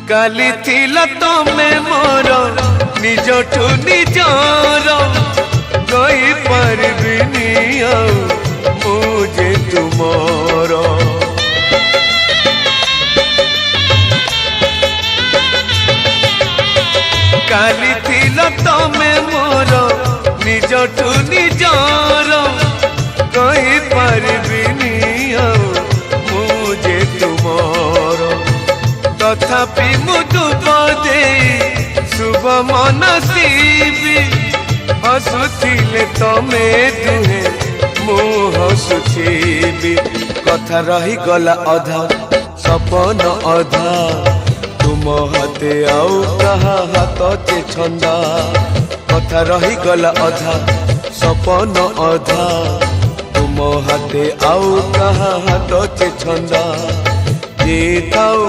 काली थिला तमे मोर निजठु निजर कहि पारबिनी मुझे तुमर काली थिला तमे मोर निजठु निजर कहि पारबिनी मुझे तुमर तथापि मुदुब दे शुभ मनसीबी हसुथिले तमे दुहे मु हसुथिबी कथा रही गला अधा सपन अधा तुम हाथे आउ कहा हाथ चे छंदा कथा रही गला अधा सपन अधा तुम हाथे आउ कहा हाथ चे छंदा जे थाउ